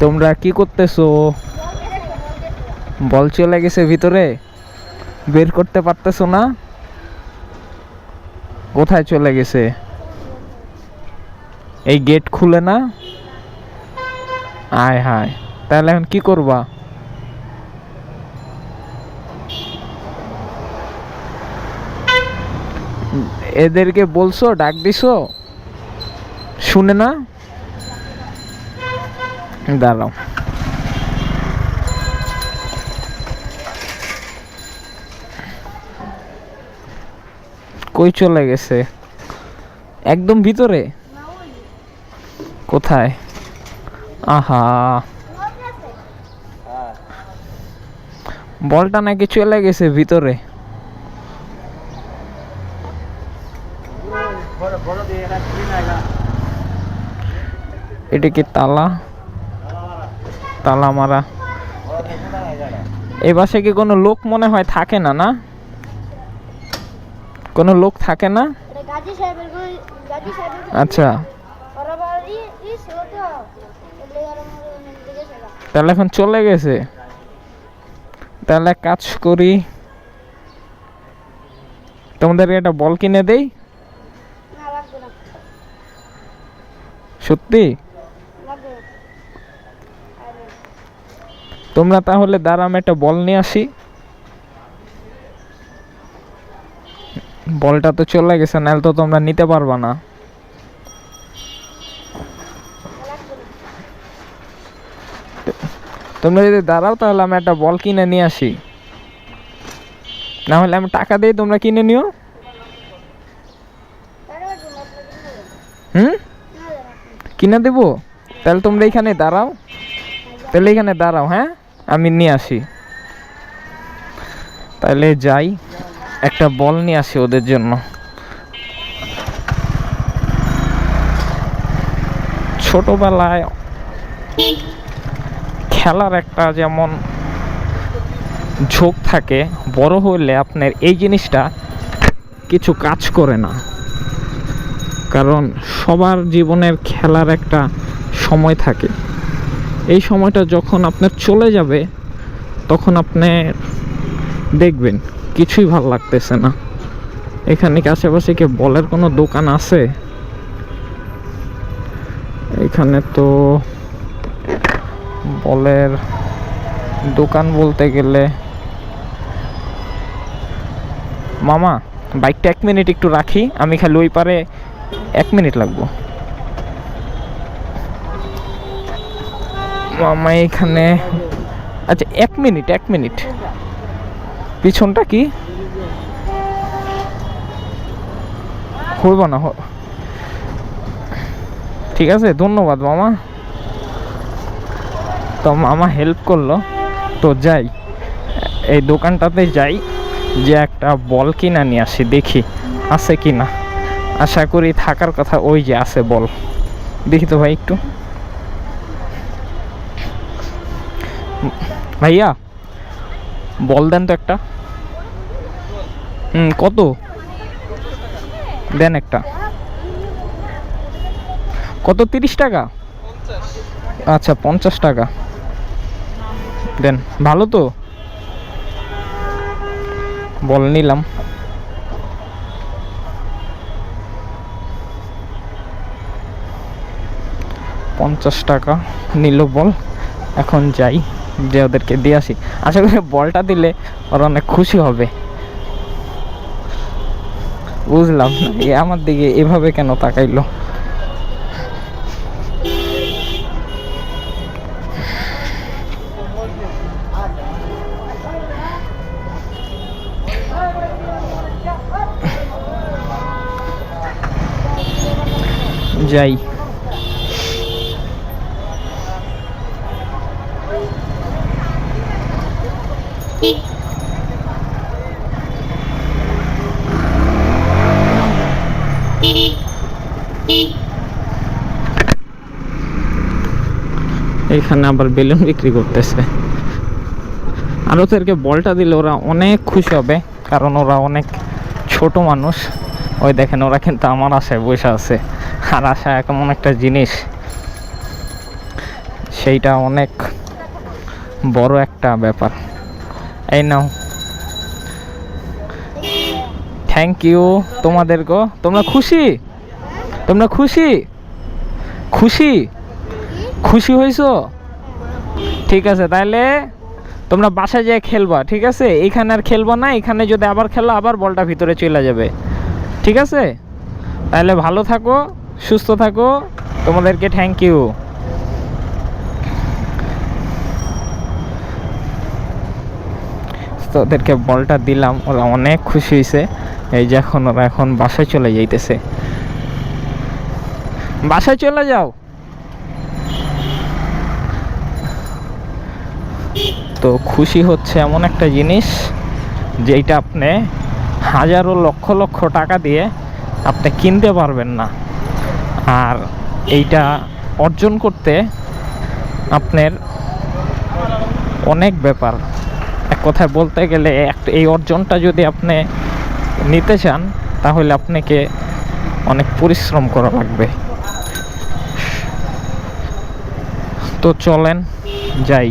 তোমরা কি করতেছো? বল চলে গেছে ভিতরে, বের করতে পারতেছো না? কোথায় চলে গেছে? এই গেট খুলে না? আয় হায়, তাহলে এখন কি করবা? এদেরকে বলছো, ডাক দিছো, শুনে না? দাঁড়াও, কই চলে গেছে? একদম ভিতরে? কোথায়? আহা, বলটা নাকি চলে গেছে ভিতরে। এটা কি তালা? তালা মারা। এই বাসে কি কোনো লোক মনে হয় থাকে না? না, কোনো লোক থাকে না। আচ্ছা, তাহলে এখন চলে গেছে। তাহলে কাজ করি, তোমাদের একটা বল কিনে দেই। সত্যি? তোমরা তাহলে দাঁড়াও, আমি একটা বল নিয়ে আসি। বলটা তো চলে গেছে, নাহলে তো তোমরা নিতে পারবা না। তোমরা যদি দাঁড়াও তাহলে আমি একটা বল কিনে নিয়ে আসি, না হলে আমি টাকা দিই, তোমরা কিনে নিও। কিনে দেবো? তাহলে তোমরা এখানে দাঁড়াও, তাহলে এখানে দাঁড়াও, হ্যাঁ আমি নিয়ে আসি। তাহলে যাই, একটা বল নিয়ে আসি ওদের জন্য। ছোটবেলায় খেলার একটা যেমন ঝোঁক থাকে, বড় হলে আপনার এই জিনিসটা কিছু কাজ করে না। কারণ সবার জীবনের খেলার একটা সময় থাকে, এই সময়টা যখন আপনার চলে যাবে তখন আপনি দেখবেন কিছুই ভালো লাগতেছে না। এখানে কি আশেপাশে কি বলের কোনো দোকান আছে? এখানে তো বলের দোকান বলতে গেলে, মামা বাইকটা 1 মিনিট একটু রাখি, আমি খালি ওই পারে 1 মিনিট লাগবো। মামা এখানে, আচ্ছা 1 মিনিট, 1 মিনিট। পিছনটা কি হইব না? ঠিক আছে, ধন্যবাদ মামা। তো মামা হেল্প করলো। তো যাই, এই দোকানটাতে যাই, যে একটা বল কিনা নিয়ে আসি, দেখি আছে কি না। আশা করি থাকার কথা। ওই যে আছে বল, দেখি তো ভাই একটু। ভাইয়া বল দেন তো একটা। কত দেন একটা? কত? 30 টাকা? আচ্ছা 50 টাকা দেন। ভালো তো, বল নিলাম। টাকা নিল বল। এখন যাই, যে ওদেরকে দিয়ে আসি। আশা করি বলটা দিলে ওরা অনেক খুশি হবে। বুঝলাম না এ আমার দিকে এভাবে কেন তাকাইলো। যাই, এখানে আবার বেলুন বিক্রি করতেছে। আর ওদেরকে বলটা দিলে ওরা অনেক খুশি হবে, কারণ ওরা অনেক ছোট মানুষ। ওই দেখেন, ওরা কিন্তু আমার আশায় বসে আছে। আর আশা এমন একটা জিনিস, সেইটা অনেক বড় একটা ব্যাপার। এই নাও, থ্যাংক ইউ তোমাদেরকে। তোমরা খুশি? তোমরা খুশি? খুশি খুশি হয়েছো? ঠিক আছে, তাহলে তোমরা বাসায় যেয়ে খেলবা, ঠিক আছে? এইখানে আর খেলবা না, এখানে যদি আবার খেলো আবার বলটা ভিতরে চলে যাবে, ঠিক আছে? তাহলে ভালো থাকো, সুস্থ থাকো, তোমাদেরকে থ্যাংক ইউ। তো ওদেরকে বলটা দিলাম, ওরা অনেক খুশি হয়েছে। এই যে এখন ওরা এখন বাসায় চলে যাইতেছে। বাসায় চলে যাও। তো খুশি হচ্ছে এমন একটা জিনিস যেটা আপনি হাজারো লক্ষ লক্ষ টাকা দিয়ে আপনি কিনতে পারবেন না। আর এইটা অর্জন করতে আপনার অনেক ব্যাপার। এক কথায় বলতে গেলে এই অর্জনটা যদি আপনি নিতে চান তাহলে আপনাকে অনেক পরিশ্রম করা লাগবে। তো চলেন যাই।